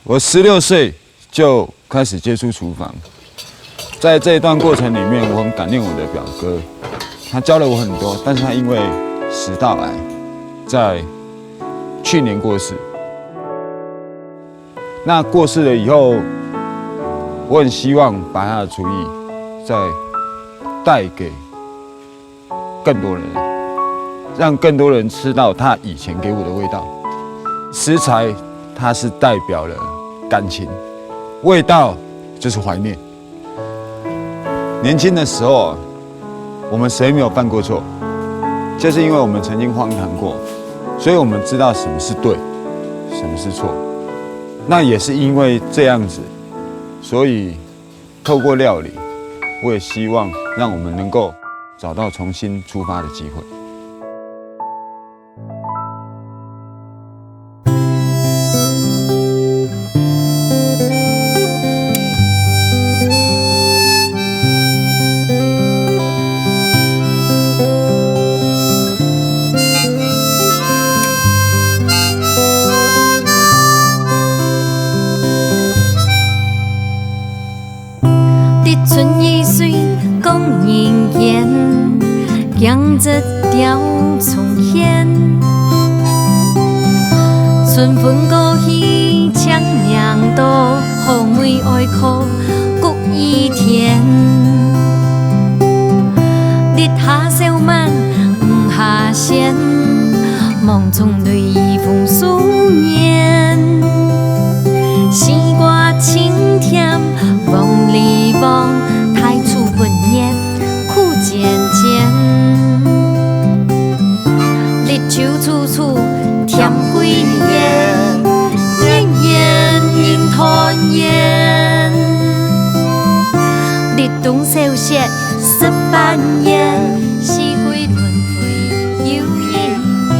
我16岁就开始接触厨房，在这一段过程里面，我很感念我的表哥，他教了我很多，但是他因为食道癌，在去年过世。那过世了以后，我很希望把他的厨艺再带给更多人，让更多人吃到他以前给我的味道。食材它是代表了感情，味道就是怀念。年轻的时候，我们谁没有犯过错？就是因为我们曾经荒唐过，所以我们知道什么是对，什么是错。那也是因为这样子，所以透过料理，我也希望让我们能够找到重新出发的机会。养着条从前，春风过去，强娘多，后妹爱哭，谷一天。日下小满，雨下仙，梦中对风思念。西瓜清甜，风里风，太初本年，苦渐渐。酒处处甜归烟，年年云团圆。日东小雪18年，四季轮回又一年。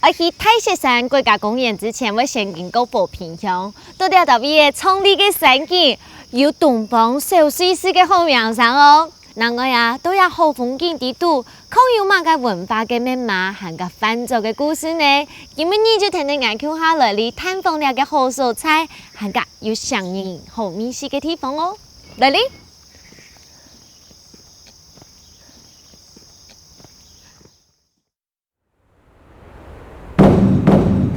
而去太雪山国家公园之前，我先经过保平乡，到了特别创立的山景，有东方小水寺的好名声哦。另外啊，都有好风景地图，靠有马个文化的密码，含个繁杂的故事呢。今日你就听听眼口下来里探访了个好素材，含个有相应好美食的地方哦。来哩！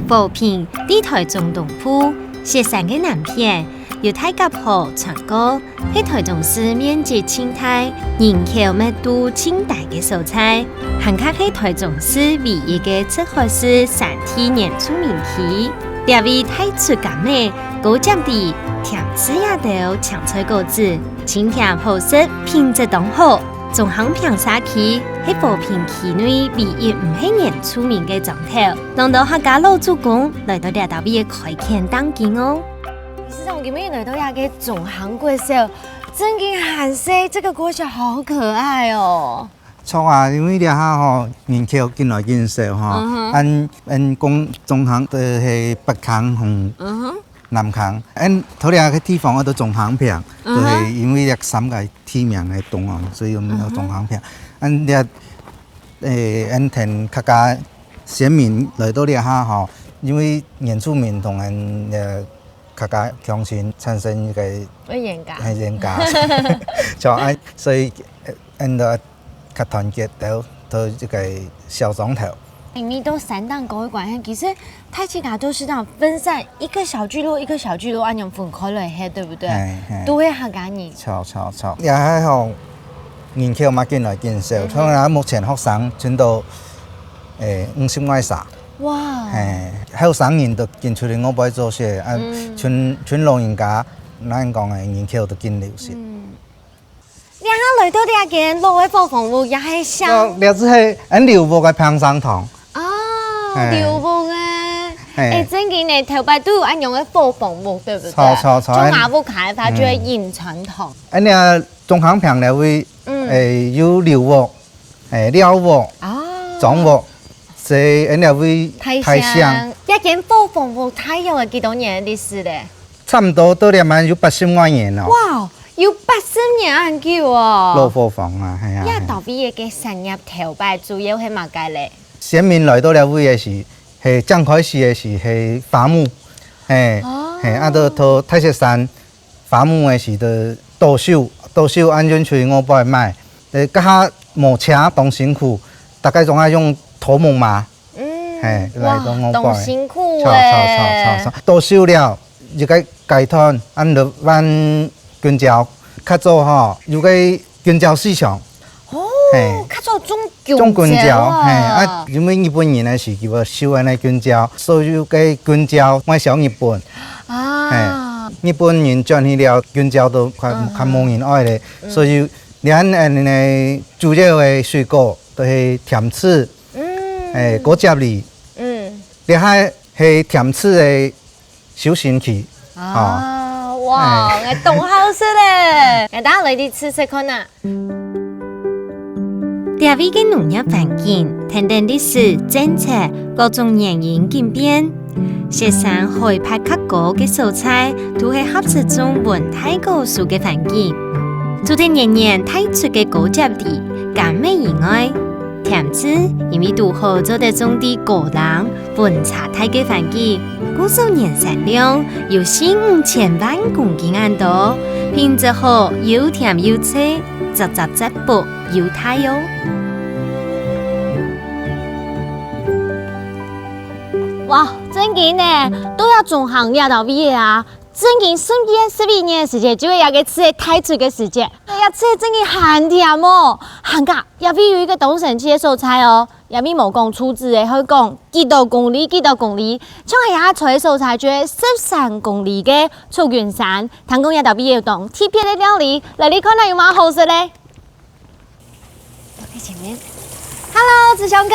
保平地台中东部，雪山的南片，有太甲河长江，是台中市面积清大、人口密度清大的所在，含卡是台中市唯一的赤河市山体原住民区。这位太出甘美，高占地，甜枝叶豆，青菜果子，清甜好食，品质当好。中航平沙区是保平区内唯一唔係原住民嘅莊頭，讓到客家老祖公來到呢度嘅開墾當景哦。事實上，我今日來到呢個中航國小，真嘅寒色，這個國小好可愛哦。錯啊，因為呢下吼人口越來越少吼，按講中航都係北坑同南坑，頭兩個地方我都中航平，就係因為呢三個地名嘅東岸，所以我們有中航平。聽客家先民來到呢下吼，因為原住民同客家鄉村產生一個係嚴格，就所以就較團結到一個小莊頭。裡面都3檔高的關係，其實太極家都是這樣分散一個小聚落一個小聚落按樣分開來嘅，對不對？都會客家人。錯，也係好人口嘛，越來越少。通常目前學生全都50外撒。哇！後生人都進出嚟我不做些，全老人家，咱講嘅人口都見流失。你下來到呢間老嘅寶房屋也係像。了只係寮屋嘅平山堂。寮屋嘅，真嘅呢頭擺都有按樣嘅寶房屋，對不對？錯。中華屋開發就係現傳統。呢中航平咧會有寮屋、寮屋、莊屋，所以呢會太香。一間寶房屋太有幾多年歷史咧？差唔多都有80萬年咯。哇！有80年咁久哦。落货房啊，系啊。呀，到尾嘅产业头摆主要系嘛个咧？先民来到了位的是，刚开始的是伐木，到泰式山伐木的是稻手安全区500迈，甲木车动辛苦，大概总爱用头木马，来动动辛苦炒，稻手了，就该改团，按落挽香蕉，较早吼有个香蕉市场。较做种香蕉，因为日本人呢是叫收安尼香蕉，所有嘅香蕉卖销日本。日本人转去了香蕉都较冇人爱咧，所以咱主要嘅水果都是甜柿，果汁梨，你还是甜柿嘅小神奇。哇，我懂好食咧，我打来啲吃看呐。台湾嘅农业环境、等等历史、政策、各种原因改变，雪山海拔较高嘅蔬菜都系合适种温太高树嘅环境。除咗年年太出嘅果汁地、甘美以外，甜柿因为都好做得种啲高冷、温差大嘅环境，古数年产量有4-5千万公斤咁多，品质好，又甜又脆。杂薄又大哟！哇，真紧呢，都要种行业到毕业啊！真紧12年的时间，就会要给吃的太出的时间，要吃的真紧很甜哦，很噶，要比有一个东神切蔬菜哦，要比某讲出自的，会讲几多公里，像系下菜蔬菜就13公里嘅出云山，谈讲要到毕业动特别的料理，来你看到有嘛好食嘞？在前面 ，Hello， 志雄哥，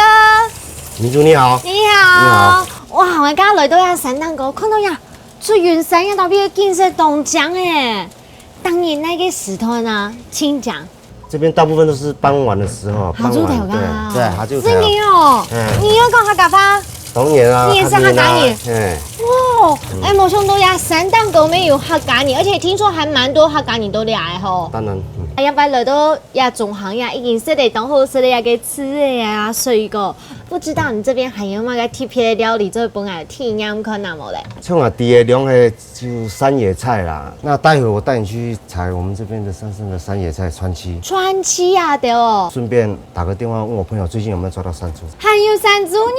民主你好，你好，哇，我刚刚来到呀山蛋糕，看到呀。出云山要到边建设东江哎，当年那个石头呢，请讲。这边大部分都是傍晚的时候，傍晚对，下晝是你哦，你要讲客家话？當然啦，你也是客家人。哇，冇想到呀，山蛋糕没有客家人，而且听说还蛮多客家人都来吼。當然。要不來到呀種行呀，已經識得當好食的呀給吃的呀水果，不知道你這邊還有乜個特別的料理做本來體驗可能冇嘞？像啊，第二兩個就山野菜啦。那待會我帶你去採我們這邊的山上的山野菜川七。川七呀，對哦。順便打個電話問我朋友最近有沒有抓到山豬。還有山豬肉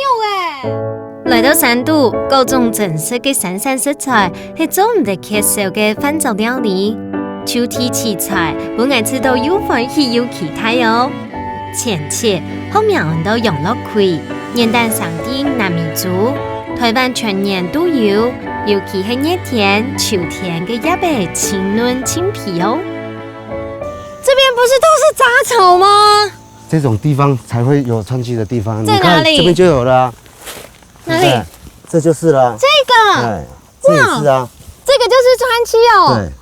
誒！來到山都，各種正式嘅山食材係做唔得缺少嘅飯酒料理。秋天吃菜，本來吃到又歡喜又期待哦。前期後面揾到羊肉葵、元旦上的南米豬，台灣全年都有，尤其係熱天、秋天嘅葉貝清嫩清皮哦。這邊不是都是雜草嗎？這種地方才會有川七的地方。在哪裡？這邊就有了。哪裡？這就是了。這個。對，這也是啊。這個就是川七哦。對。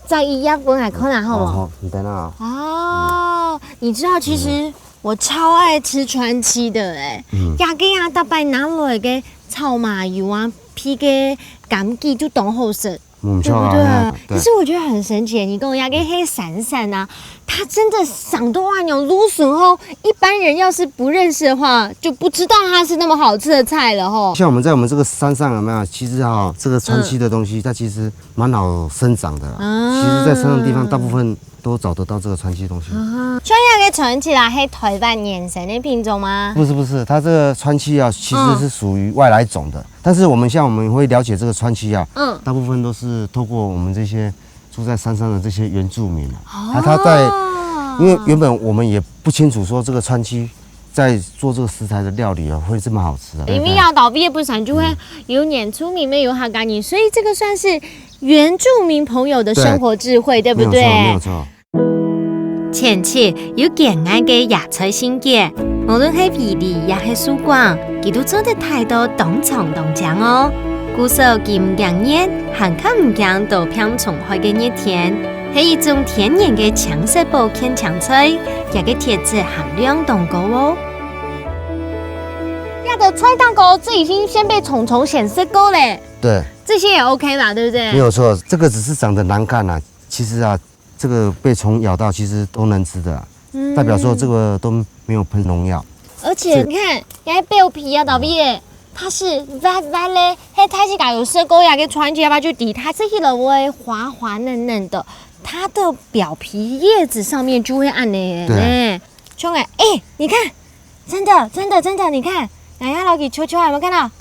在一樣本來可能好嗎？好，你等下。哦，你知道其實我超愛吃川七的哎，呀個呀大擺拿來嘅草麻油啊，配個柑橘就當好食，對不對？可是我覺得很神奇，你跟我呀個黑閃閃啊，它真的賞多萬牛蘆筍後，一般人要是不認識的話，就不知道它是那麼好吃的菜了吼。像我們在我們這個山上有沒有？其實哈，這個川七的東西，它其實蠻好生長的。其實，在山上地方，大部分都找得到這個川七東西。川七嘅川七啦，係台灣原生的品種嗎？不是，它這個川七啊，其實是屬於外來種的。但是我們會了解這個川七啊，大部分都是透過我們這些住在山上的這些原住民啊，他在，因為原本我們也不清楚說這個川七在做這個食材的料理啊，會這麼好吃啊。因為要到畢業不然就會有原住民沒有客家人，所以這個算是原住民朋友的生活智慧，對不對？沒有錯。前期有健安嘅野菜鮮節，無論係皮梨也係蔬果，佢都做得太多當場當醬哦。古時候佢唔驚熱，還靠唔驚到片蟲害嘅熱天，係一種天然嘅強色保健香菜，也個鐵質含量當高哦。呀的菜蛋糕，這已經先被蟲顯示過嘞。對，這些也 OK 吧，對不對？沒有錯，這個只是長得難看啊，其實啊。这个被虫咬到，其实都能吃的，代表说这个都没有喷农药。而且你看，那表皮啊，倒闭它是歪歪嘞，它是把有色沟牙给穿起来吧，就底它是一种会滑滑嫩嫩的，它的表皮叶子上面就会暗的。对，兄弟，你看，真的，你看，两下老给球球有没有看到？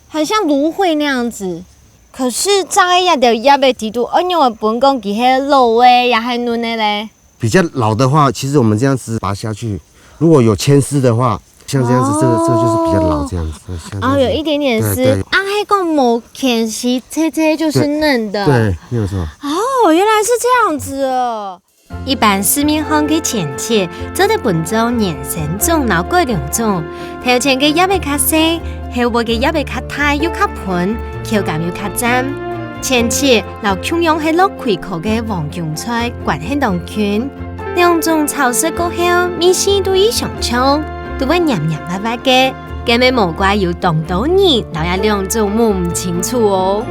很像芦荟那样子。可是长个也得也被提督，因为本宫给迄肉诶也很嫩的嘞。比较老的话，其实我们这样子拔下去，如果有牵丝的话。像这样子，这个就是比较老这样子。然后有一点点丝，啊，那个毛啃丝，切就是嫩的。对，没有错。哦，原来是这样子哦。一般市面上嘅前切做的本种延伸种，然后过两种。头前嘅叶被较细，后尾嘅叶被较大又较盆，口感又较赞。前切老穷用喺落开口嘅黄姜菜，灌喺当圈。两种炒色过后，米线都已上冲。都會黏黏巴巴嘅，咁樣無怪要凍到你，老爺兩種摸唔清楚哦。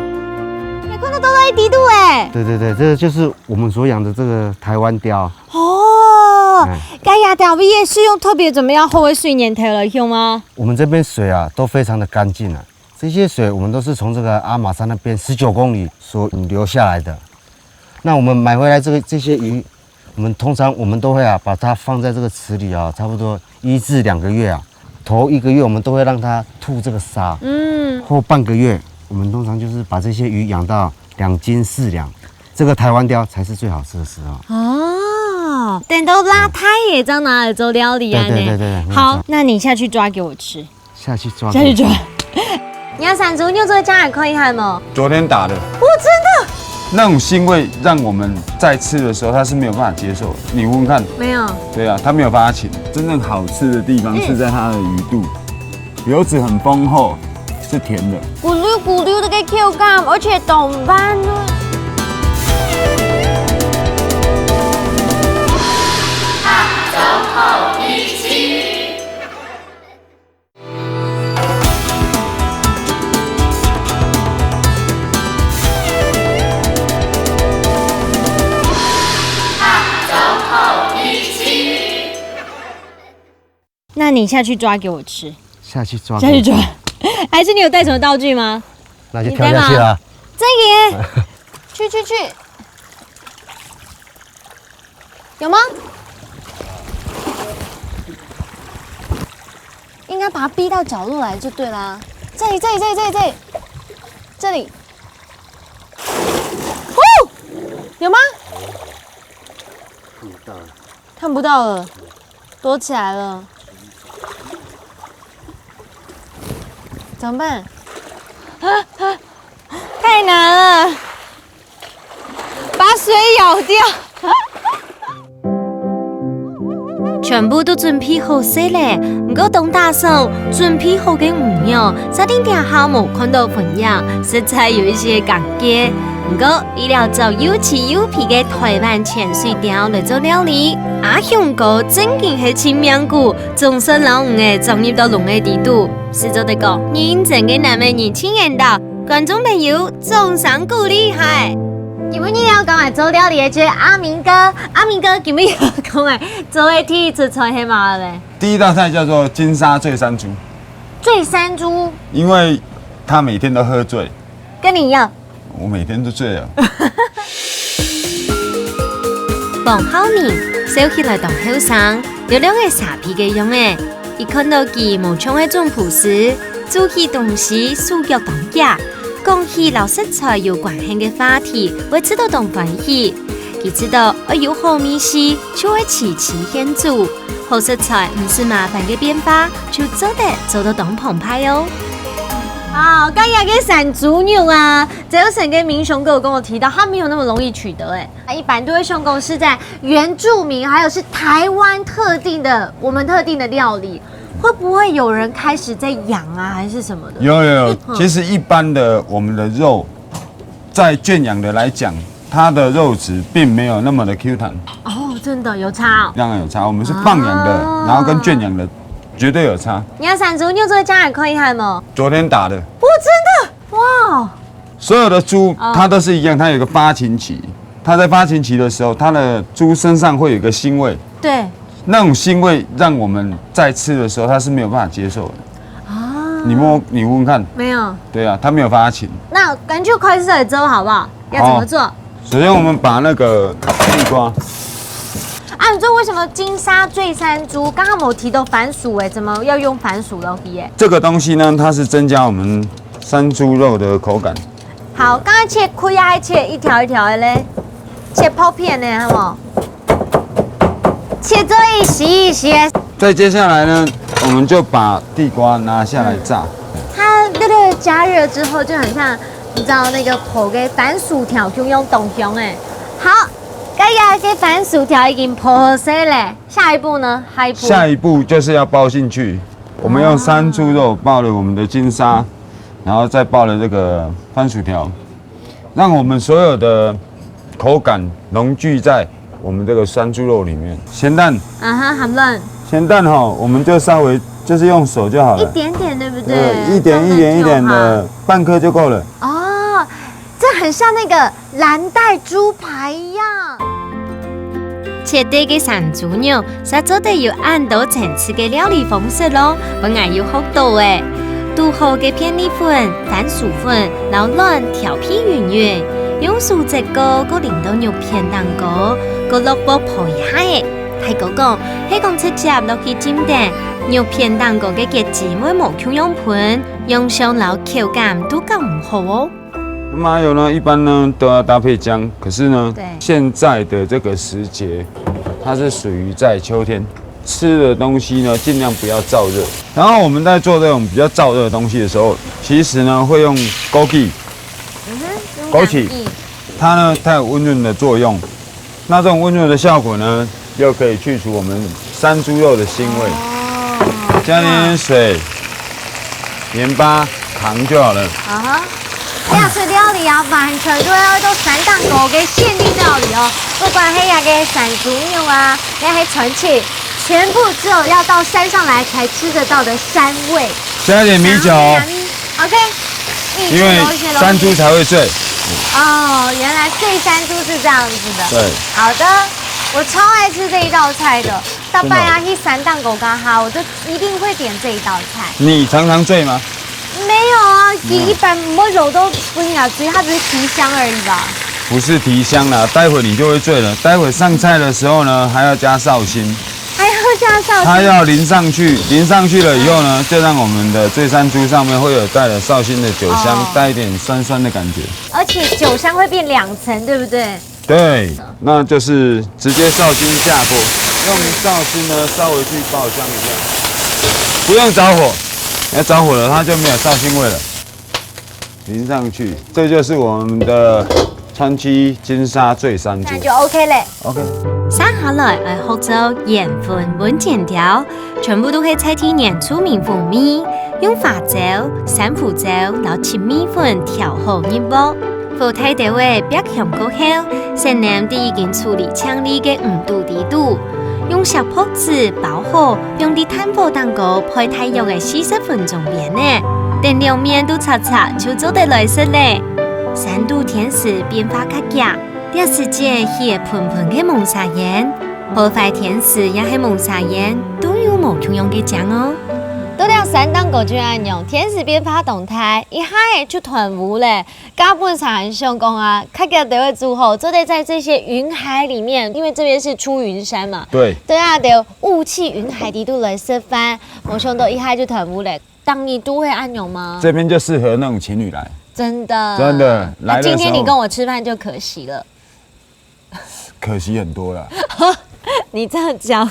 你看得到那一滴度哎？對，這個就是我們所養的這個台灣鯛。哦，該呀鯛也是用特別怎麼樣厚的水粘頭來用嗎？我們這邊水啊都非常的乾淨啊，這些水我們都是從這個阿馬山那邊19公里所引流下來的。那我們買回來這些魚。通常我們都會把它放在這個池裡啊，差不多1至2個月啊。頭1個月我們都會讓它吐這個沙，後半個月我們通常就是把這些魚養到2斤4兩，這個台灣鯛才是最好吃的時候。哦，等到拉胎也這樣拿來做料理啊？對。好，那你下去抓給我吃。下去抓。你要山豬牛這個醬還可以喊嗎？昨天打的。哦，真的。那種腥味讓我們在吃的時候，它是沒有辦法接受的。你聞聞看，沒有。對啊，它沒有辦法請。真正好吃的地方是在它的魚肚，油脂很豐厚，是甜的。咕嚕咕嚕的口感，而且凍斑呢。走後一起。那你下去抓給我吃。下去抓。還是你有帶什麼道具嗎？那就跳下去了。這個，去。有嗎？應該把它逼到角落來就對啦。這裡。哦，有嗎？看不到了，躲起來了。怎麼辦？太難了，把水咬掉。全部都準備好勢咧，唔過當打掃準備好嘅魚肉，沙丁條好冇看到分樣，實在有一些尷尬。唔過依料就又黐又皮嘅台灣潛水鯛嚟做料理，香菇真經係千名菇，仲生老五嘅進入到龍嘅地度，是做得個認真嘅南美年輕人道，觀眾朋友總上夠厲害。今日你要講嚟做料理嘅，就是阿明哥今日要講嚟做嘅第一次菜係嘛咧？第一道菜叫做金沙醉山豬。醉山豬？因為他每天都喝醉。跟你一樣。我每天都醉了。黃孝明笑起來當後生，有兩個傻皮嘅樣誒，一看到佢無槍嘅種樸實，做起東西手腳當家，講起老食材有關係嘅話題，會知道當歡喜。佢知道有好米食，就會齊獻煮。好食材唔是麻煩嘅變化，就做到當澎湃哦。啊，剛剛嘅山豬牛啊，只有省跟民雄哥有跟我提到，它沒有那麼容易取得一般都會熊狗是在原住民，還有是台灣我們特定的料理，會不會有人開始在養啊，還是什麼的？有，其實一般的我們的肉，在圈養的來講，它的肉質並沒有那麼的 Q 彈。哦，真的有差哦？當然有差，我們是放養的，然後跟圈養的。絕對有差。你要山豬牛這個醬也可以喊嗎？昨天打的。哦，真的？哇！所有的豬它都是一樣，它有個發情期，它在发情期的时候，它的猪身上会有一个腥味，对，那种腥味让我们在吃的时候它是没有办法接受的。啊，你闻闻看，没有。对啊，它没有发情。那根据快速的粥好不好？要怎么做？首先我们把那个地瓜。啊，你知道为什么金沙醉山猪刚刚我提到番薯怎么要用番薯肉皮这个东西呢，它是增加我们山猪肉的口感。好，刚刚切亏还切一条一条的嘞，切泡片呢，好不？切这一洗一洗。再接下来呢，我们就把地瓜拿下来炸。它那个加热之后就很像，你知道那个破嘅番薯条咁用冻香好。该呀，给番薯条已经破好色嘞。下一步呢？下一步就是要包进去。我们用山猪肉包了我们的金沙，然后再包了这个番薯条，让我们所有的口感凝聚在我们这个山猪肉里面。咸蛋，好嫩。咸蛋我们就稍微就是用手就好了，一点点，对不对？一点的，半颗就够了。哦，这很像那个蓝带猪排一样。切底嘅山猪肉，实做得要按到层次嘅料理方式咯，本来要好到杜好嘅片米粉、番薯粉，撈亂調皮圓圓，用素質糕個淋到肉片蛋糕，個落卜泡一下太哥講，係講直接落去煎蛋，肉片蛋糕嘅結子每冇咁樣盤，用上撈口感都更唔好哦。麻油呢，一般呢都要搭配姜，可是呢，现在的这个时节，它是属于在秋天吃的东西呢，尽量不要燥热。然后我们在做这种比较燥热的东西的时候，其实呢会用枸杞，枸杞，它呢它有温润的作用。那这种温润的效果呢，又可以去除我们山猪肉的腥味。加点水、盐巴、糖就好了。亚式料理完全都要做山蛋糕嘅限定料理不管係呀嘅山豬肉也係傳奇，全部只有要到山上來才吃得到的山味。加一點米酒，OK， 因為山豬才會醉。原來醉山豬是這樣子的。對，好的，我超愛吃這一道菜的。大拜去山蛋糕剛好，我就一定會點這一道菜。你常常醉嗎？没有一般我肉都不应该醉，它只是提香而已吧？不是提香啦，待会你就会醉了。待会上菜的时候呢，还要加绍兴，还要加绍兴，它要淋上去，淋上去了以后呢，就让我们的醉山猪上面会有带了绍兴的酒香，带一点酸酸的感觉。而且酒香会变2层，对不对？对，那就是直接绍兴下锅，用绍兴呢稍微去爆香一下，不用着火。要着火了，它就没有绍兴味了。淋上去，这就是我们的川崎金沙醉山猪，那就 OK 嘞。OK。生下來係學做鹽分穩剪條，全部都係採天然出名蜂蜜，用花椒、山胡椒、撈切米粉調好一煲。火太地位別香過後，先đem啲已經處理強力嘅5度地度。用小泡子包好，用啲炭火蛋糕配太陽嘅40分鐘邊呢，等兩面都擦擦就做得來食咧。3度天時變化較佳，這時節係盆盆嘅蒙沙鹽，破壞天時也係蒙沙鹽，都有無同樣嘅醬哦。到了山蛋糕就按用天時變化動態，一下就團霧咧。基本上想講較佳都會做好，就得在這些雲海裡面，因為這邊是出雲山嘛。對。對啊，得霧氣雲海地度來吃飯，我想到一下就團霧咧。當你都會按用嗎？這邊就適合那種情侶來。真的。真的。來的時候。今天你跟我吃飯就可惜了。可惜很多了。你這樣講，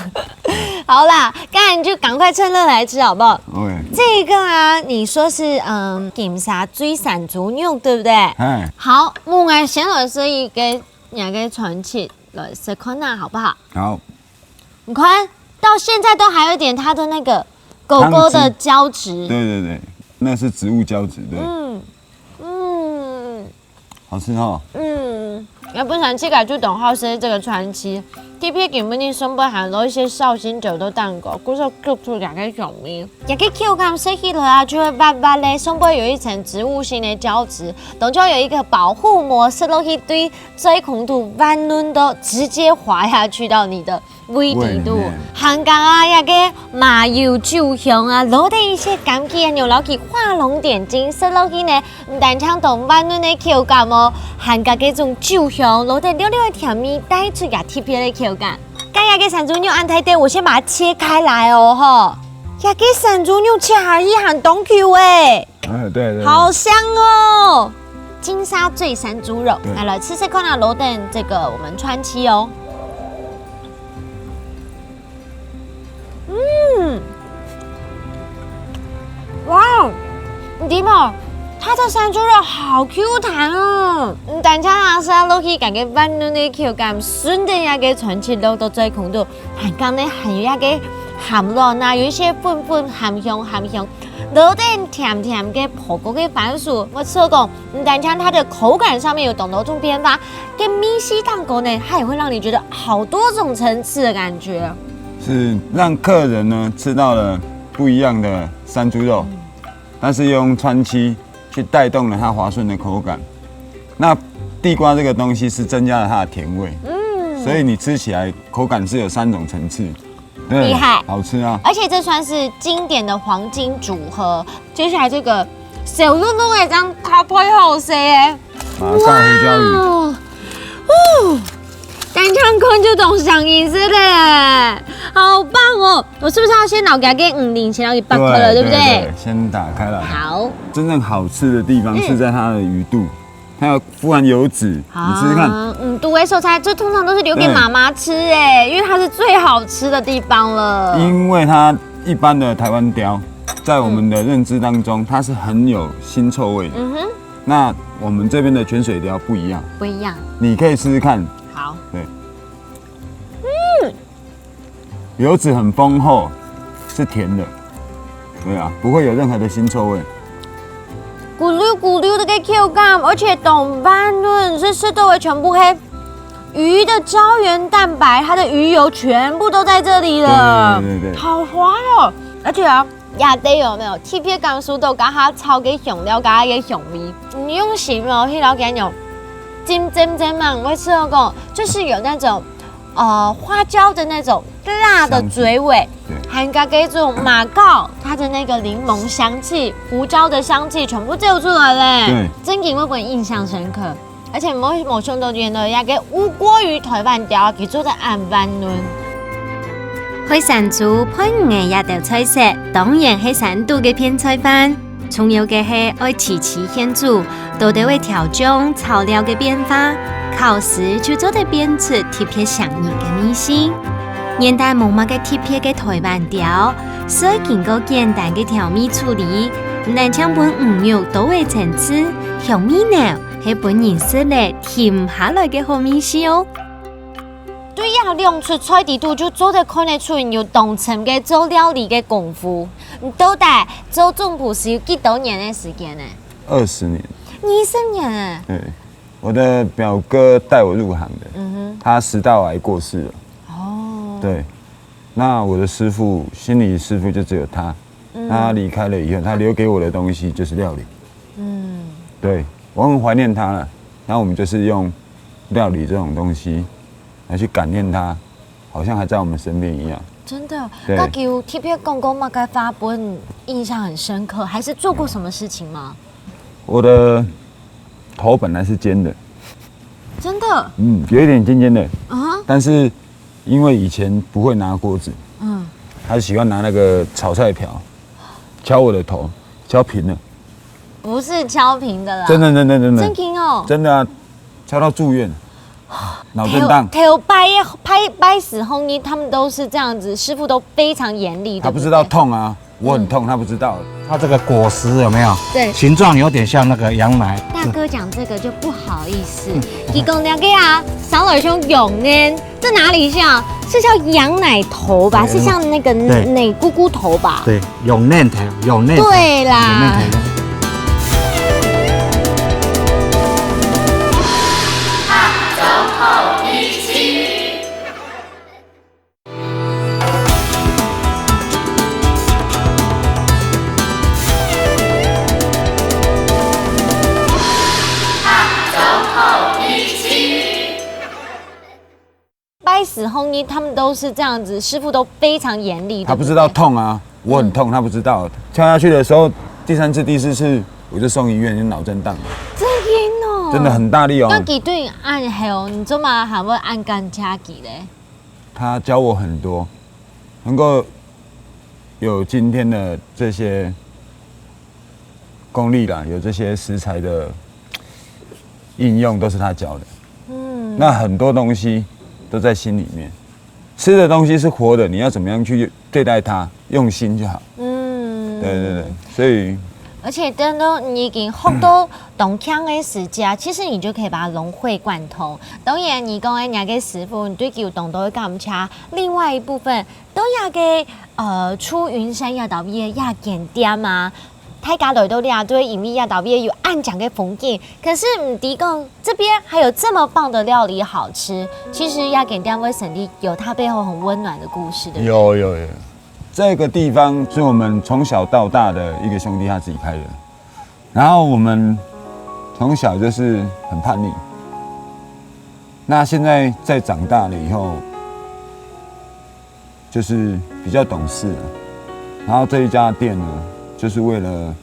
好啦，剛才你就趕快趁熱來吃，好不好 ？OK。這個你說是金沙醉山豬肉，對不對？嗯。好，我哋先來試一個兩個傳奇來試看下，好不好？好。你看到現在都還有點它的那個狗狗的膠質。對對對，那是植物膠質，對。好吃哦。也不想去改就等好吃這個傳奇。特别根本你上班行攞一些绍兴酒的蛋糕，故说做出两个小米，也个口感设计了啊，就会白白的，上班有一层植物性的胶质，等就有一个保护膜，塞落去对最空度温暖的直接滑下去到你的胃底度。香港啊，也个麻油酒香啊，落地一些柑橘啊，牛老去画龙点睛，塞落去呢，唔但抢到温暖的口感哦，香港这种酒香，落地溜溜的甜蜜，带出个特别的口感。刚呀个山猪牛安太爹，我先把它切开来哦，哈。呀个山猪牛切下一含冻 Q 哎，对，好香哦！金沙醉山猪肉，来吃吃看啊，罗登这个我们川七哦。哇，弟妹，它的山猪肉好 Q 弹哦！但加上是落去感觉温暖的口感，顺着那个川七肉到最空度，还刚呢还有那个含软啊，有一些粉粉含香，有点甜甜的火锅的番薯，我吃过，但像它的口感上面有懂得种变化，跟米西蛋糕呢，它也会让你觉得好多种层次的感觉。是让客人呢吃到了不一样的山猪肉，但是用川七去带动了它滑顺的口感。那地瓜这个东西是增加了它的甜味，所以你吃起来口感是有3种层次，厉害，好吃啊！而且这算是经典的黄金组合。接下来这个小露露的这样搭配好食诶，马上胡椒鱼。单唱看就懂上意思嘞，好棒哦！我是不是要先老给它给5先要给8颗了，对不对？先打开来。好。真正好吃的地方是在它的鱼肚，它要敷完油脂，你试试看。肚尾手菜这通常都是留给妈妈吃哎，因为它是最好吃的地方了。因为它一般的台湾鲷，在我们的认知当中，它是很有腥臭味的。那我们这边的泉水鲷不一样，你可以试试看。好，对，油脂很丰厚，是甜的，对啊，不会有任何的腥臭味。咕溜的个口感，而且懂拌润，是吃到的全部黑鱼的胶原蛋白，它的鱼油全部都在这里了，对，好滑哦！而且啊，亚底有没有特别甘酥豆，加它炒嘅香料，加它嘅香味，你用形容去了解有。金嘛，我吃过，就是有那种花椒的那种辣的嘴尾，还加这种马告它的那个柠檬香气、胡椒的香气全部就出来嘞。对，真给我印象深刻。而且某兄都觉得那个乌锅鱼台湾条佢做得很温暖。海山猪配5个一道菜色，当然是3度的片菜饭。重要的是爱齐现煮，都得会调整炒料的变化，烤时就做得变出特别上瘾的味型。现代冇乜嘅特别嘅台湾条，所以经过简单嘅调味处理，唔但将本鱼肉都会层次，香味呢系本人食嚟甜下来嘅好味道哦。对呀，亮出菜地图就做得看得出有懂层嘅做料理嘅功夫。你到底做总铺是有几多年的时间呢？20年。20年哎。对，我的表哥带我入行的，他食道癌过世了。哦。对，那我的师傅，心理师傅就只有他。他离开了以后，他留给我的东西就是料理。对，我很怀念他了。然后我们就是用料理这种东西来去感念他，好像还在我们身边一样。真的，那就特别讲讲马该发本印象很深刻，还是做过什么事情吗？我的头本来是尖的，真的，有一点尖尖的，但是因为以前不会拿锅子，他喜欢拿那个炒菜瓢敲我的头，敲平了，不是敲平的啦，真的，真平哦，真的啊，敲到住院。脑震荡，头掰死红衣，他们都是这样子，师傅都非常严厉。他不知道痛啊，我很痛，他不知道。它这个果实有没有？对，形状有点像那个羊奶。大哥讲这个就不好意思，提供两个啊，小老兄永呢，这哪里像？是叫羊奶头吧？是像那个奶咕咕头吧？对，永嫩头，永嫩。对啦。死烘衣，他们都是这样子，师傅都非常严厉。他不知道痛啊，我很痛，他不知道。跳下去的时候，第3次、第4次我就送医院，就脑震荡。真严哦，真的很大力哦。那几对按后，你做嘛还会按杆掐几嘞？他教我很多，能够有今天的这些功力啦，有这些食材的应用，都是他教的。那很多东西都在心里面。吃的东西是活的，你要怎么样去对待它，用心就好。对，所以。而且等到你已经学到懂腔的时间，其实你就可以把它融会贯通。当然，你讲的那个师傅，你对佢懂得感恰，另外一部分都要给出云山要到边要检点嘛。大家来到呢对隐秘要到边有暗讲的风景，可是唔提供这边还有这么棒的料理好吃，其实要检点为省力有它背后很温暖的故事的。有。这个地方是我们从小到大的一个兄弟他自己开的，然后我们从小就是很叛逆，那现在在长大了以后，就是比较懂事了。然后这一家店呢，就是为了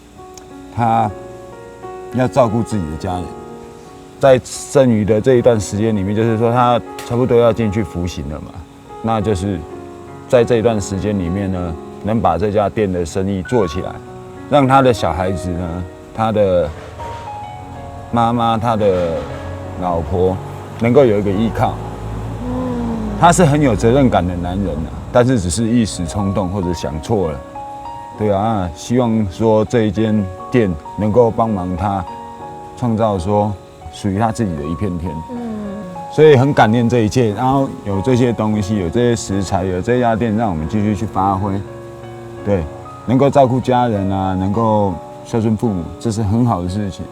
他要照顾自己的家人，在剩余的这一段时间里面，就是说他差不多要进去服刑了嘛，那就是在这一段时间里面呢，能把这家店的生意做起来，让他的小孩子呢，他的妈妈、他的老婆能够有一个依靠。他是很有责任感的男人啊，但是只是一时冲动或者想错了。对啊，希望说这一间店能够帮忙他创造说属于他自己的一片天。所以很感念这一切，然后有这些东西，有这些食材，有这家店，让我们继续去发挥。对，能够照顾家人啊，能够孝顺父母，这是很好的事情。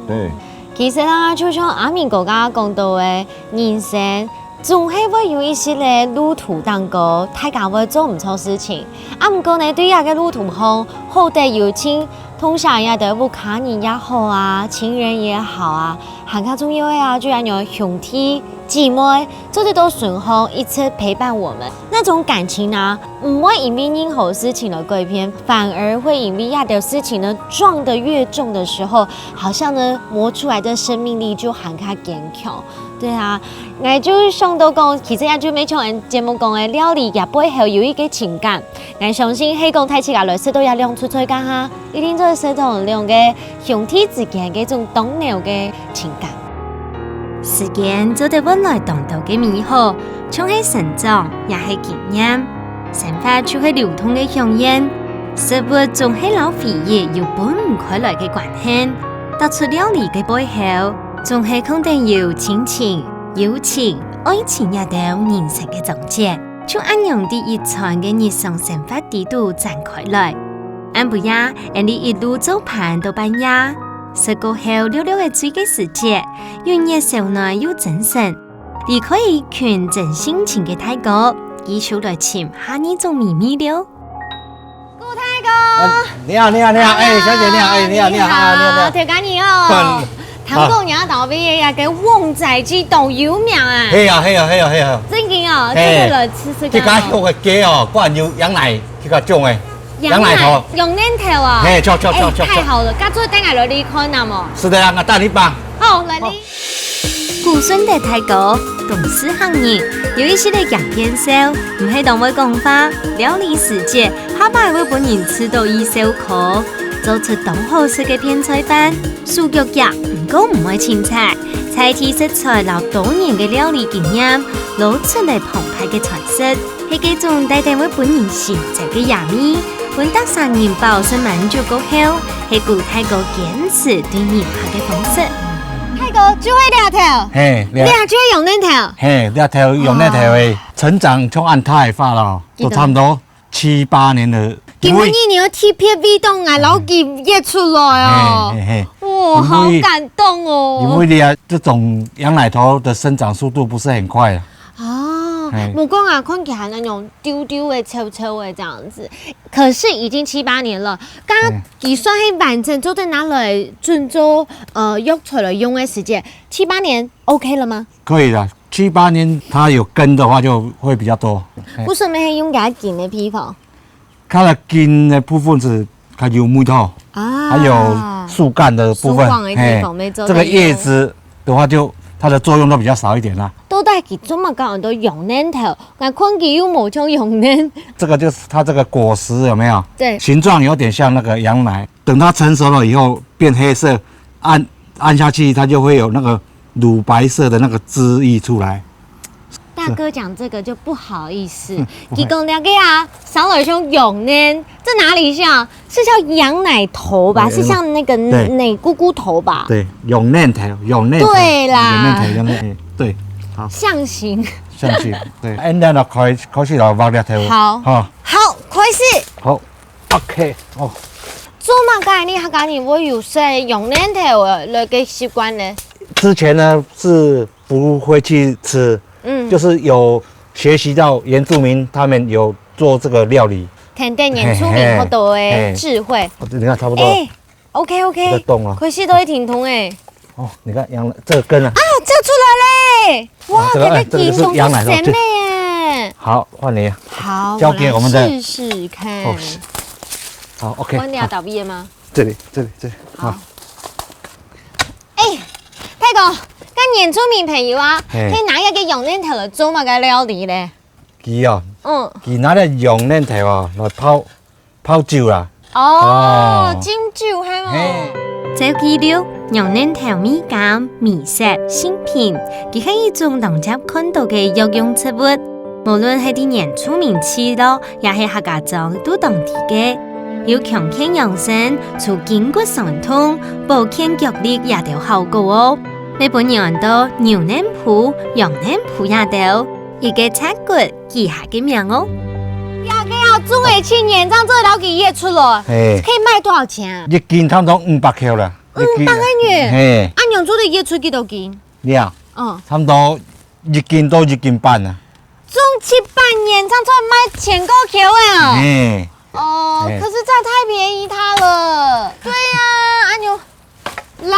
对。其实啊，就像阿明哥刚刚讲到的，人生总係會有一些嘅路途當中，大家會做唔錯事情。啊，唔過呢，對呀個路途上，好的有請通常也得不卡人也好啊，情人也好啊，很加重要啊，就係有兄弟姊妹，做得都順風，一直陪伴我們。那種感情啊，唔會因為任何事情而改變，反而會因為亞的事情呢撞得越重的時候，好像呢磨出來的生命力就很加堅強。對啊，我就想到講，其實也就每場節目講嘅料理也背後有一個情感。我相信係講睇起來食到也亮出出間哈，一定就食到兩個兄弟之間嘅種動腦嘅情感。時間做得本來動到嘅美好，像係成長，也係經驗。生活就係流通嘅香煙，食物仲係老肥爺有本唔開來嘅關係，突出料理嘅背後。仲係肯定有親情、友情、愛情也到人生嘅總結，就按樣第一場嘅日常生活地度展開來。按不呀，人哋一路走盤到半夜，食過後溜溜嘅水嘅時節，越熱少內又真神，你可以勸真性情嘅太哥，繼續來潛下呢種秘密了。顧太哥，你好，哎，小姐你好，哎，你好，調解你好。韓國人到尾也個旺仔雞都有名啊！係啊！真嘅哦，這個來試試看。這家肉嘅雞哦，果然有羊奶這個種嘅，羊奶頭，用奶頭啊！哎，錯，太好了，家做等下來你看啊嘛。是的啊，我帶你吧。好，來你。古順的太哥，懂事行人，有一些的養天燒，唔係當位講法，料理世界，下擺會本人吃到一手可。做出當好食嘅片菜飯，素腳夾唔過唔愛青菜，菜體食材留多年嘅料理經驗，攞出嚟澎湃嘅菜式，係幾種帶定為本人選擇嘅牙味，本得上人飽身滿足過後，係古太哥堅持對年下嘅方式。太哥就會兩條，兩條用奶頭，兩條用奶頭嘅，成長從按太快了，都差唔多7、8年了。今年你有特別味道啊，老幾熱出來哦，哇，好感動哦。因為你啊，這種羊奶頭的生長速度不是很快啊。哦，不过啊，看起来那种丢丢的、臭臭的这样子，可是已经7、8年了。刚刚计算是完整做在拿来准做用出来用的时间，7、8年 OK 了吗？可以的，7、8年它有根的话就会比较多。为什么用它茎的皮肤？它的茎的部分是它有木头啊，还有树干的部分，这个叶子的话就它的作用都比较少一点啦。都带给这么高人都用嫩头，但看起又冇像用嫩。这个就是它这个果实有没有？对，形状有点像那个羊奶。等它成熟了以后变黑色，按下去它就会有那个乳白色的那个汁液出来。大哥讲这个就不好意思，你讲那个啊，小老兄用呢，这哪里像？是叫羊奶头吧？是像那个奶咕咕头吧？对，用嫩头，用嫩头。对啦，用嫩头，对，好。象形。象形，对。现在就开始来挖粒头。好，好，开始。好 ，OK， 哦。做嘛概念？他讲你我有说用嫩头那个习惯呢？之前呢是不会去吃。就是有学习到原住民他们有做这个料理，肯定原住民好多的智慧。你看差不多。OK。在动了，可惜都会挺痛哎。哦，你看羊这个根啊。这出来嘞！哇，这个这个是羊奶甜美耶。好，换你。好，交给我们的试试看。好 ，OK。换你要倒闭了吗？这里。好。太哥。跟原住民朋友啊，可以拿一个用嫩头来做嘛个料理咧？佢啊，佢拿嚟用嫩头啊来泡酒啦。金酒係嘛？这記料用嫩頭米糠、米色、新品，佢係一種大家看到嘅藥用植物，無論係啲原住民吃咯，也係客家莊都當地嘅，有強健養生、促筋骨酸痛、保健腳力也都效果哦。日本人都牛嫩鋪、羊嫩鋪也都，一個菜骨記下嘅名哦。要中尾青年這樣這料給業出了，可以賣多少錢啊？一斤差唔多500塊啦。500元。嘿。按樣做的業出幾多斤？兩。差唔多1斤到1斤半啊。種7、8年，這樣做賣1000多塊啊？可是這樣太便宜它了。對呀，按樣。來，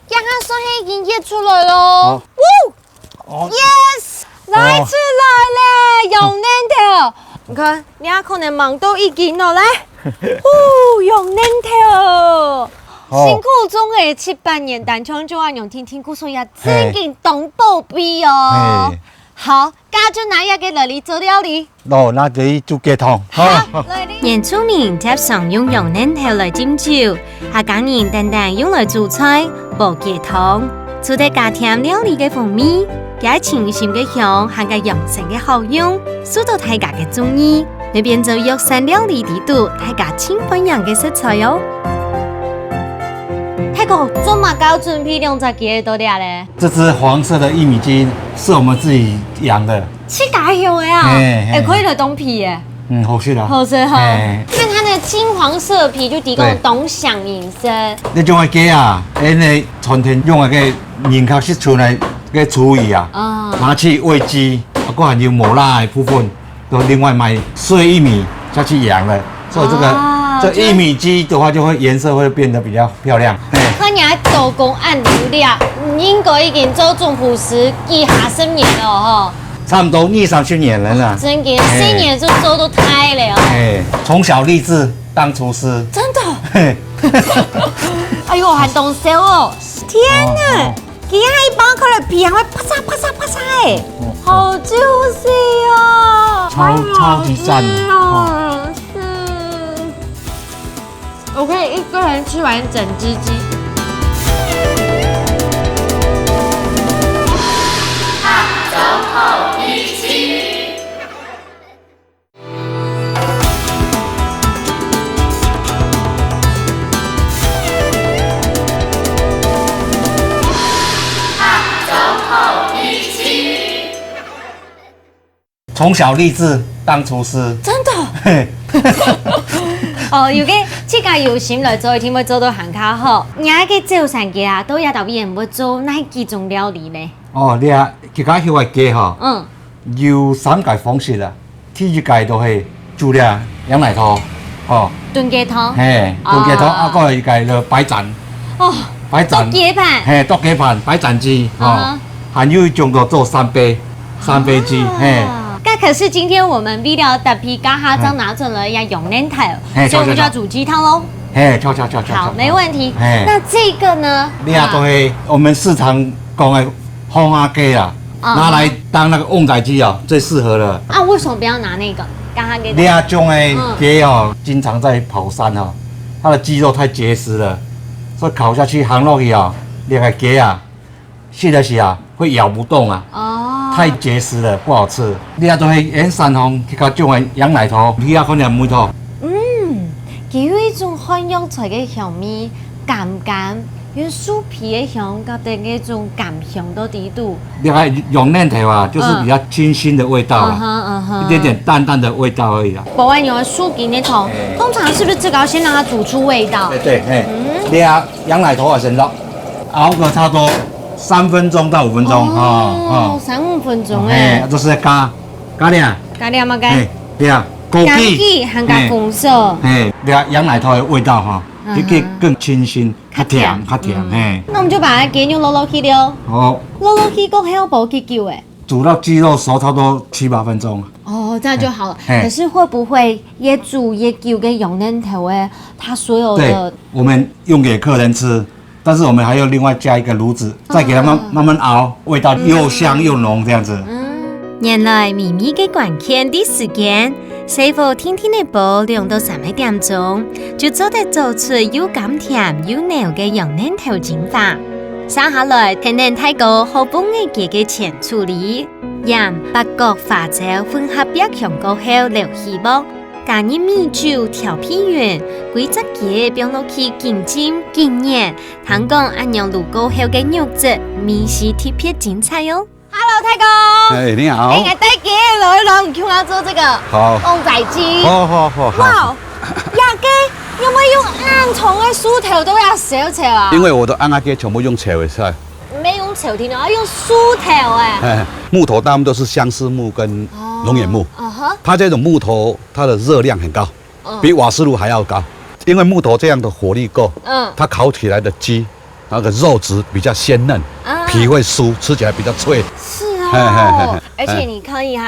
讓它算是已經驗出來咯。Yes， 來出來了，用嫩頭。你看，你阿可能忙到1斤了，來，用嫩頭。辛苦中嘅7、8年，但長就按用聽故事也真經當寶貝哦。好，家就拿一個來嚟做料理。那就做雞湯。原住民接常用嫩頭來浸酒，客家人單單用來煮菜、煲雞湯，做得家庭料理嘅風味，加清新嘅香，還個養生嘅好用，受到大家嘅中意，會變做藥膳料理地圖，大家清歡養嘅食材喲。太哥，做嘛搞準備200幾多啲咧？這隻黃色的玉米雞是我們自己養的。是假有的啊？可以來凍皮耶。好吃的。好吃哈。看它的金黃色皮就提供凍響飲色。呢種嘅雞啊，你春天用嘅人口釋出來嘅廚餘啊，拿去餵雞，個還有磨辣的部分，都另外買碎玉米下去養的，所以這玉米雞的話就會顏色會變得比較漂亮。看你還手工按流量，應該已經做種樸實幾50年了哦。差不多20-30年了啦。真嘅，4年就做都太了。從小立志當廚師。真的。哎呦，還動手哦！天哪，佢一包佢嚟皮還會啪嚓啪嚓啪嚓哎，好 juicy 哦！超級讚。我可以一個人吃完整隻雞。走後一起。走後一起。從小立志當廚師。真的。有嘅，自家有心來做，一定會做到行較好。而家嘅早餐嘅啊，都有特別人會做哪幾種料理呢？你啊，自家翕嘅雞吼，有3个方式啦。第一个就是煮了羊奶头，哦，炖鸡汤，嘿，炖鸡汤啊，个一个就白斩，哦，白斩，剁鸡盘，嘿，剁鸡盘，白斩鸡，哦，还有一种就做三杯鸡，嘿。那可是今天我们为了特别加哈张拿准了要用年头，所以我们就要煮鸡汤喽。嘿，悄。好，没问题。那这个呢？你啊，都是我们市场讲的烘鸭鸡啦，拿来当那个旺仔鸡啊，最适合了。啊，为什么不要拿那个刚刚给？你啊，种的鸡哦，经常在跑山哦，它的肌肉太结实了，所以烤下去含落去啊，那个鸡啊，吃的时啊会咬不动啊。哦。太结实了，不好吃。你啊，都是用山红去搞种的羊奶头，鱼啊，可能木头。佢有一种很用出嘅香味，甘，用酥皮嘅香，甲啲嗰种甘香都喺度。你看用嫩头啊，就是比较清新的味道啦，一点点淡淡的味道而已啦。不管用酥皮那种，通常是不是这个要先让它煮出味道？对，你啊，羊奶头啊先捞，熬个差不多3分钟到5分钟哦，3-5分钟诶。这是加料嘛加？对啊。枸杞和加红色，羊奶头的味道哈，你可以更清新，较甜，那我们就把它给牛捞起了。好，捞起过后不去揪诶。煮到鸡肉熟差不多7-8分钟。哦，这样就好了。可是会不会也煮也揪跟用嫩头诶？它所有的，我们用给客人吃，但是我们还要另外加一个炉子，再给他们慢慢熬，味道又香又浓这样子。原来秘密嘅关键的时间。师傅天天的煲2到3点钟，就做得做出又甘甜又濃嘅羊嫩頭煎法。生下來天然太高好半嘅雞嘅前處理，鹽、八角、花椒混合比較強過後留起鍋，加入米酒調片完，幾隻雞放落去浸浸浸熱，湯講按樣滷過後嘅肉質，米是特別精彩哦。Hello， 泰哥。哎，你好。我带鸡来了，你看我做这个。好。旺仔鸡。好。哇，亚鸡有没有用按从的酥头都要小啊？因为我的按鸭鸡全部用炒的菜。没用炒的呢，要用酥头哎。木头大部分都是相思木跟龙眼木。它这种木头它的热量很高，比瓦斯炉还要高，因为木头这样的火力够。它烤起来的鸡。那个肉质比较鲜嫩，皮会酥，吃起来比较脆。是哦，而且你可以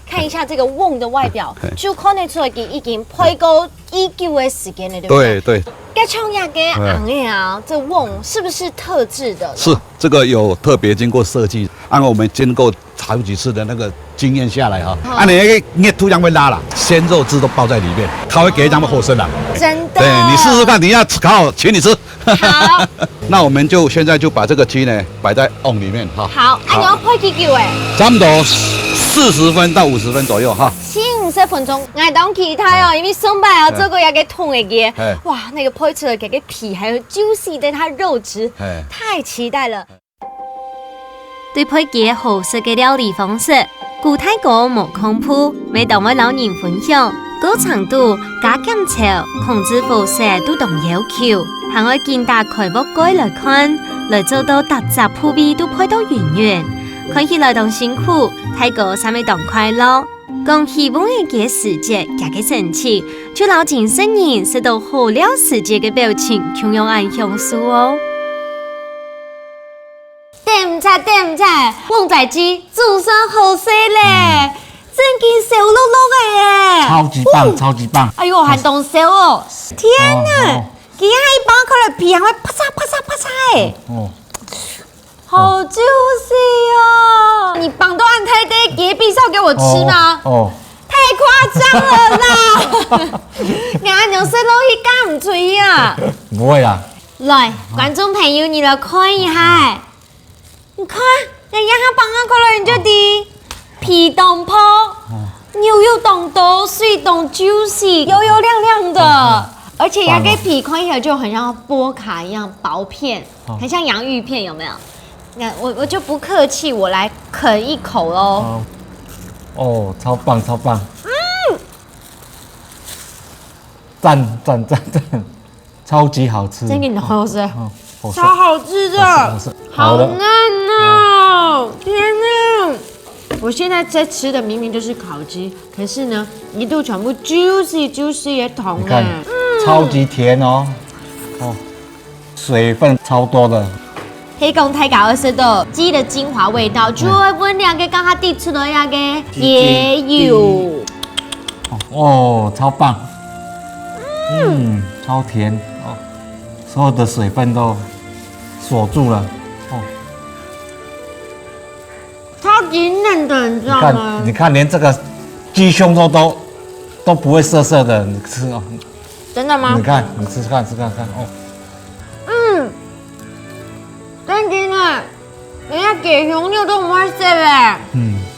看一下这个瓮的外表，就看得出来已经配过已久的时间了，对不对？对。该冲呀，该昂呀，这瓮是不是特制的？是，这个有特别经过设计，按我们经过好几次的那个经验下来哈，按你那个你突然会拉了，鲜肉汁都包在里面，它会给咱们后生了。真的。对你试试看，你要烤好，请你吃。好。那我们现在就把这个鸡呢摆在瓮里面哈。好，按照配几久诶？差不多40分到50分左右哈。40分钟，我当其他哦，因为上班啊，这个要给痛的鸡，哇，那个配出来给皮还有 juicy 的它肉质，太期待了。对配鸡好食嘅料理方式，古泰哥冇空鋪，每當我老人分享，高長度加減潮，控制輻射都同要求，還愛見大開幕蓋來看，來做到特集鋪味都配到圓圓，看起來當辛苦，泰哥三味當快樂。講希望嘅嘅時節，加嘅神奇，就老精神人食到好了時節嘅表情，同樣愛享受哦。點菜，旺仔雞煮上好食咧，真見燒碌碌嘅耶！超級棒！哎呦，還當燒哦！天啊，佢喺包佢嚟皮，還會啪嚓誒！好 juicy 哦！你綁到按太低，給必須要給我吃嗎？太誇張了啦！眼用食落去幹唔脆啊！不會啦。來，觀眾朋友，你來看一下。你看，人家他綁啊過來，你就啲皮當泡，牛又當多，水當 juicy，油油亮亮的，而且牙給皮看起來就很像波卡一樣薄片，很像洋芋片，有沒有？那我就不客氣，我來啃一口嘍。哦，超棒！讚，超級好吃，真的好吃。超好吃的，好嫩哦！天哪！我现在在吃的明明就是烤鸡，可是呢，一度全部 juicy 的桶你看，超级甜哦，水分超多的。黑公太搞20度，鸡的精华味道，就会温两个刚刚滴出来那个也有。哦，超棒，超甜哦，所有的水分都锁住了哦。超级嫩的，你知道吗？你看，连这个鸡胸肉都不会涩涩的，你吃哦。真的吗？你看，你吃看哦。真的呢，人家给熊肉都不会涩嘞。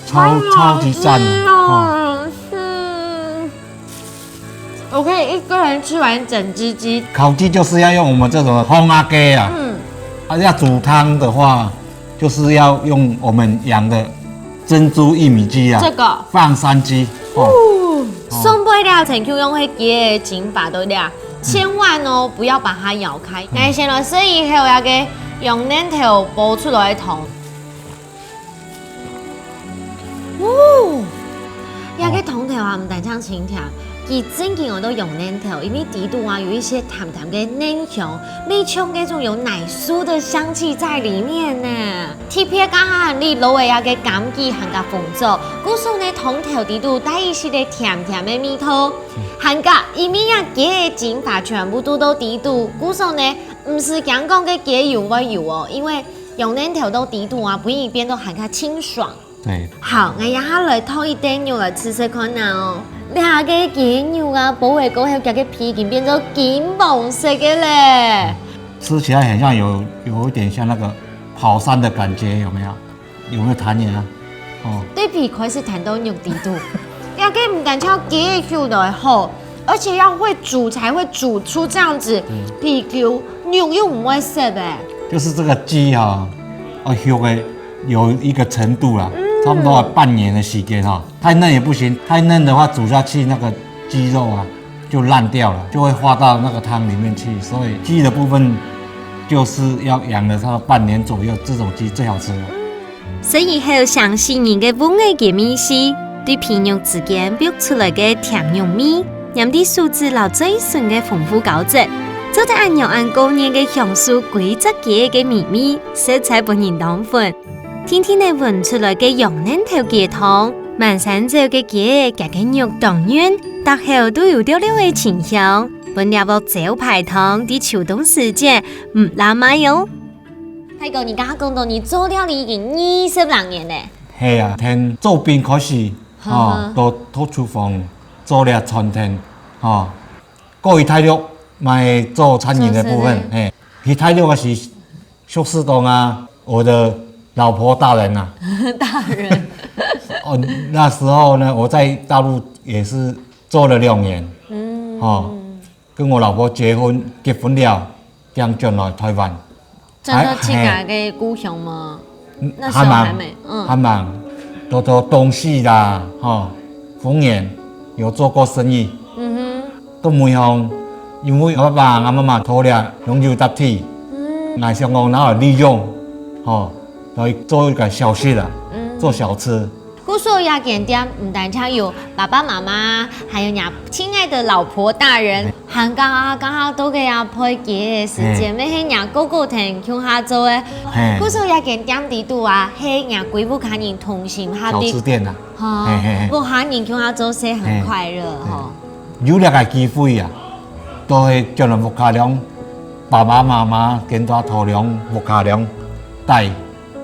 超级赞哦。我可以一个人吃完整只鸡。烤鸡就是要用我们这种烘阿鸡啊。要煮汤的话，就是要用我们养的珍珠玉米鸡啊。这个放山鸡送不了陈 Q 用迄鸡的精法对不对？千万哦不要把它咬开。那先来所以还有要给用链头剥出来的桶。那个桶头啊，唔但唱轻条。伊整件我都用链头，因为底度啊有一些淡淡的嫩香，没冲那种有奶酥的香气在里面呢。特别刚好你卤的那个柑橘和个红枣，古时候呢桶头底度带一些的甜甜的味道，和个伊面呀鸡的精华全部都底度，古时候呢唔是讲讲个鸡油不油哦，因为用链头都底度啊，不一边都很个清爽。对，好，我要下来掏一点肉来吃吃看哦。两个鸡肉啊，保卫过后，这个皮已经变成金黄色的嘞。吃起来很像有一点像那个跑山的感觉，有没有？有没有弹牙？对皮开始弹到肉底度，这个不但叫鸡肉的好，而且要会煮才会煮出这样子皮 Q， 肉又不会涩的。就是这个鸡肉的有一个程度啦。差不多半年的时间太嫩也不行，太嫩的话煮下去那个鸡肉啊就烂掉了，就会化到那个汤里面去。所以鸡的部分就是要养了它半年左右，这种鸡最好吃了。所以还有详细人的风味嘅米丝，对皮肉之间表出来嘅甜肉味，让啲素质留最纯嘅丰富高质，做得按照高年嘅香酥规则嘅嘅秘密，色彩本人当分。天天你闻出来嘅羊嫩头鸡汤，满山走嘅鸡，夹嘅肉当软，大后都有掉了嘅清香。本了个招牌汤啲秋冬时节唔难买哟。太哥，你刚刚讲到你做料理已经20年嘞。系啊，从做兵开始，到拖厨房做了餐厅，过于体力买做餐饮的部分，去体力的是硕士东啊，我的老婆大人呐、大人。那时候呢，我在大陆也是做了2年，跟我老婆结婚了，将转来台湾。真的去哪个故乡吗？那时候还没，还忙，都东西啦，丰原有做过生意，都每项因为我爸爸妈妈拖了永久搭体，那香港哪有利用，来做一个小吃啦，做小吃。故说雅典店唔单止有爸爸妈妈，还有呀亲爱的老婆大人，还刚好都给呀配给的时间，咩系呀哥哥听乡下做的。故说雅典店地度啊，系呀规部家人同心合力。小吃店啊，不家人乡下做事很快乐有那个机会啊，都会叫人木卡良爸爸妈妈跟他头量木卡良带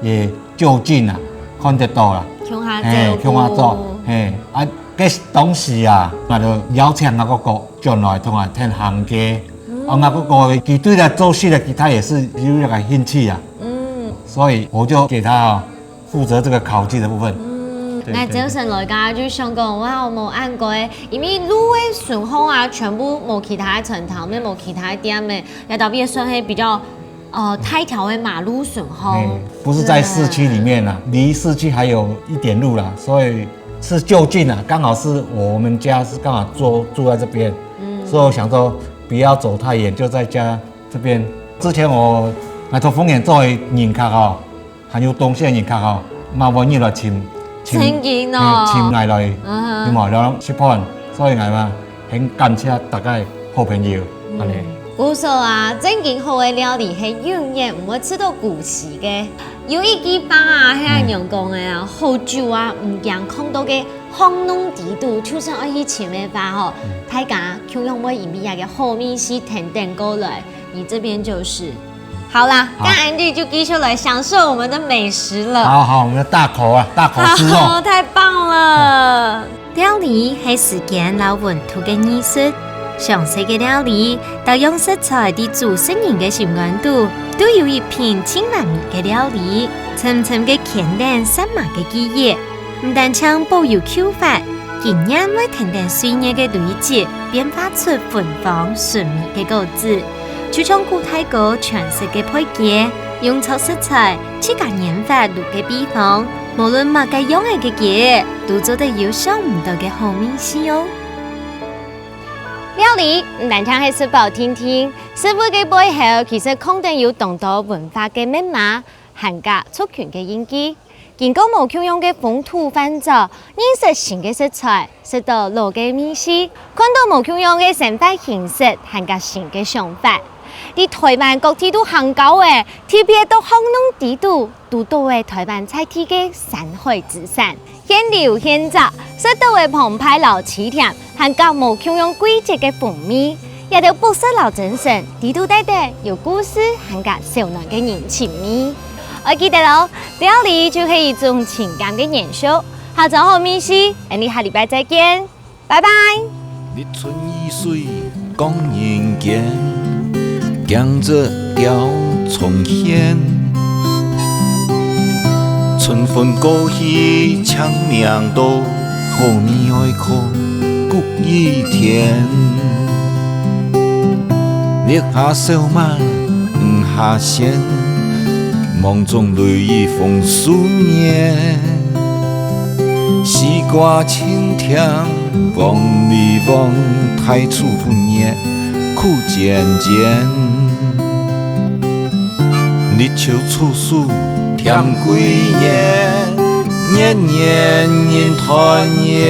也就近啊，看得到啦。乡下做，当时啊，我就邀请那个将来同来听行家，那个他对了做事的，他也是有那个兴趣啊，所以我就给他负责这个烤鸡的部分。那早晨来家就想讲，我冇按过的，因为卤的顺风啊，全部冇其他城头，没冇其他店的，也特别算是比较。太条的马路顺风，不是在市区里面啦，离市区还有一点路啦，所以是就近啦，刚好是我们家是刚好住在这边，所以我想说不要走太远，就在家这边。之前我来到丰原做的人客还有东线人客嘛，我入来真紧哦，深来来，你嘛了识破，所以我嘛很感谢大家好朋友，安尼。我说啊，正经好的料理是永远唔会吃到过时的。有一句话啊，係人講嘅啊，好酒啊，唔驚看到嘅香濃地度，就算我以前嘅話吼，大家就用我以前嘅好面西等等過來，你這邊就是。好啦，跟安迪就繼續來享受我們的美食了。好，我們大口啊，大口吃肉。太棒了！料理係時間和溫度嘅藝術。詳細嘅料理，到用食材啲煮食人嘅習慣度，都有一片千萬味嘅料理，層層嘅甜淡散麻嘅記憶，唔但將保有口法，仍然會停定歲月嘅累積，變化出芬芳順味嘅果子。就像古太歌傳世嘅配件，用錯食材，自家研發路嘅秘方，無論乜嘅樣嘅嘢，都做得有想唔到嘅好味思哦。料理唔單止係說飽聽聽，師傅嘅背後其實肯定有眾多文化嘅密碼，含加族群嘅印記。經過無窮用嘅風土翻造，認識新嘅食材，食到老嘅味思，看到無窮用嘅生活形式，含加新嘅想法。啲台灣各地都很高嘅，特別到香濃地度，都多嘅台灣菜地嘅山海之產，現流現雜，食到嘅澎湃老鮮甜，含加無窮用季節嘅風味，也有不色老精神，地度帶帶有故事，含加小暖嘅人情味。我記得咯，料理就係一種情感嘅延續。下晝好味思，我哋下禮拜再見，拜拜。日春已水講人間，江浙調重現，春分過去長命多，後面愛靠谷雨天，烈下小馬唔下線，夢中淚雨風思念，西瓜青甜，望你望太初不念，苦漸漸，日秋處暑甜幾年，年年人團圓，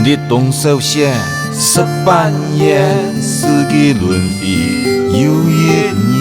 日冬受限十8年，四季輪迴又一年。